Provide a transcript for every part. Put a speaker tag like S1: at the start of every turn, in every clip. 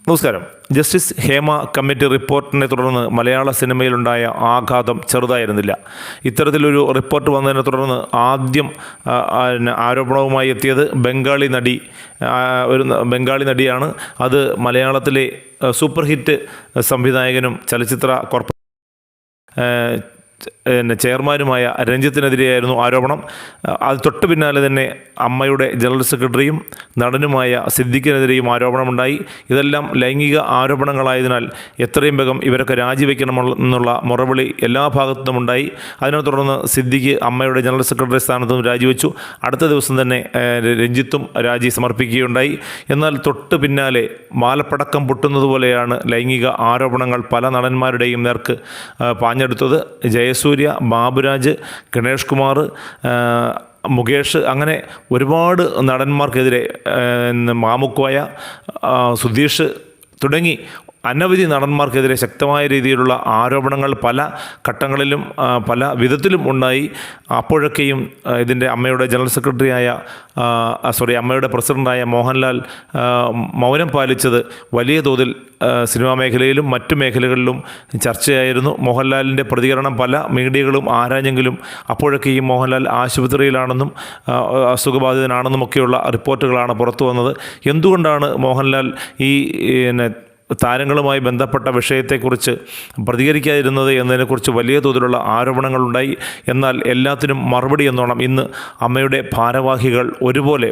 S1: നമസ്കാരം. Justice Hema committee റിപ്പോർട്ടിനെ തുടർന്ന് മലയാള സിനിമയിലുണ്ടായ ആഘാതം ചെറുതായിരുന്നില്ല. ഇത്തരത്തിലൊരു റിപ്പോർട്ട് വന്നതിനെ തുടർന്ന് ആദ്യം ആരോപണവുമായി എത്തിയത് ബംഗാളി നടിയാണ്. അത് മലയാളത്തിലെ സൂപ്പർ ഹിറ്റ് സംവിധായകനും ചലച്ചിത്ര ചെയർമാനുമായ രഞ്ജിത്തിനെതിരെയായിരുന്നു ആരോപണം. അത് തൊട്ട് പിന്നാലെ തന്നെ അമ്മയുടെ ജനറൽ സെക്രട്ടറിയും നടനുമായ സിദ്ദിഖിനെതിരെയും ആരോപണമുണ്ടായി. ഇതെല്ലാം ലൈംഗിക ആരോപണങ്ങളായതിനാൽ എത്രയും വേഗം ഇവരൊക്കെ രാജിവെക്കണമെന്നുള്ള മുറവിളി എല്ലാ ഭാഗത്തും ഉണ്ടായി. അതിനെ തുടർന്ന് സിദ്ദിഖ് അമ്മയുടെ ജനറൽ സെക്രട്ടറി സ്ഥാനത്ത് നിന്ന് രാജിവെച്ചു. അടുത്ത ദിവസം തന്നെ രഞ്ജിത്തും രാജി സമർപ്പിക്കുകയുണ്ടായി. എന്നാൽ തൊട്ട് പിന്നാലെ മാലപ്പടക്കം പൊട്ടുന്നതുപോലെയാണ് ലൈംഗിക ആരോപണങ്ങൾ പല നടന്മാരുടെയും നേർക്ക് പാഞ്ഞെടുത്തത്. ജയസൂര്യ, ബാബുരാജ്, ഗണേഷ് കുമാർ, മുകേഷ്, അങ്ങനെ ഒരുപാട് നടന്മാർക്കെതിരെ, മാമുക്കോയ, സുധീഷ് തുടങ്ങി അനവധി നടന്മാർക്കെതിരെ ശക്തമായ രീതിയിലുള്ള ആരോപണങ്ങൾ പല ഘട്ടങ്ങളിലും പല വിധത്തിലും ഉണ്ടായി. അപ്പോഴൊക്കെയും ഇതിൻ്റെ അമ്മയുടെ ജനറൽ സെക്രട്ടറിയായ അമ്മയുടെ പ്രസിഡൻ്റായ മോഹൻലാൽ മൗനം പാലിച്ചത് വലിയ തോതിൽ സിനിമാ മേഖലയിലും മറ്റു മേഖലകളിലും ചർച്ചയായിരുന്നു. മോഹൻലാലിൻ്റെ പ്രതികരണം പല മീഡിയകളും ആരാഞ്ഞെങ്കിലും അപ്പോഴൊക്കെയും മോഹൻലാൽ ആശുപത്രിയിലാണെന്നും അസുഖബാധിതനാണെന്നുമൊക്കെയുള്ള റിപ്പോർട്ടുകളാണ് പുറത്തു വന്നത്. എന്തുകൊണ്ടാണ് മോഹൻലാൽ ഈ താരങ്ങളുമായി ബന്ധപ്പെട്ട വിഷയത്തെക്കുറിച്ച് പ്രതികരിക്കാതിരുന്നത് എന്നതിനെക്കുറിച്ച് വലിയ തോതിലുള്ള ആരോപണങ്ങളുണ്ടായി. എന്നാൽ എല്ലാത്തിനും മറുപടി എന്നോണം ഇന്ന് അമ്മയുടെ ഭാരവാഹികൾ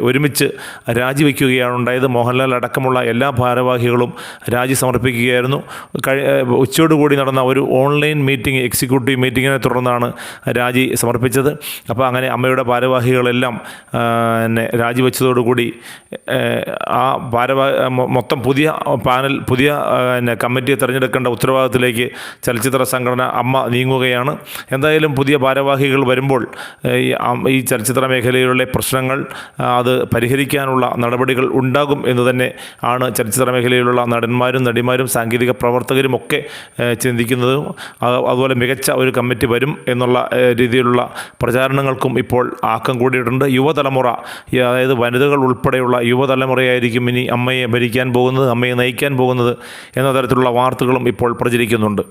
S1: ഒരുമിച്ച് രാജിവെക്കുകയാണ് ഉണ്ടായത്. മോഹൻലാൽ അടക്കമുള്ള എല്ലാ ഭാരവാഹികളും രാജി സമർപ്പിക്കുകയായിരുന്നു. ഉച്ചയോടുകൂടി നടന്ന ഒരു ഓൺലൈൻ മീറ്റിംഗ്, എക്സിക്യൂട്ടീവ് മീറ്റിങ്ങിനെ തുടർന്നാണ് രാജി സമർപ്പിച്ചത്. അപ്പോൾ അങ്ങനെ അമ്മയുടെ ഭാരവാഹികളെല്ലാം രാജിവെച്ചതോടുകൂടി ആ മൊത്തം പുതിയ കമ്മിറ്റിയെ തിരഞ്ഞെടുക്കേണ്ട ഉത്തരവാദിത്തത്തിലേക്ക് ചലച്ചിത്ര സംഘടന അമ്മ നീങ്ങുകയാണ്. എന്തായാലും പുതിയ ഭാരവാഹികൾ വരുമ്പോൾ ഈ ചലച്ചിത്ര മേഖലയിലുള്ള പ്രശ്നങ്ങൾ അത് പരിഹരിക്കാനുള്ള നടപടികൾ ഉണ്ടാകും എന്ന് തന്നെ ആണ് ചലച്ചിത്ര മേഖലയിലുള്ള നടന്മാരും നടിമാരും സാങ്കേതിക പ്രവർത്തകരും ഒക്കെ ചിന്തിക്കുന്നതും. അതുപോലെ മികച്ച ഒരു കമ്മിറ്റി വരും എന്നുള്ള രീതിയിലുള്ള പ്രചാരണങ്ങൾക്കും ഇപ്പോൾ ആക്കം കൂടിയിട്ടുണ്ട്. യുവതലമുറ, അതായത് വനിതകൾ ഉൾപ്പെടെയുള്ള യുവതലമുറയായിരിക്കും ഇനി അമ്മയെ ഭരിക്കാൻ പോകുന്നത്, അമ്മയെ നയിക്കാൻ പോകുന്നത് എന്ന തരത്തിലുള്ള വാർത്തകളും ഇപ്പോൾ പ്രചരിക്കുന്നുണ്ട്.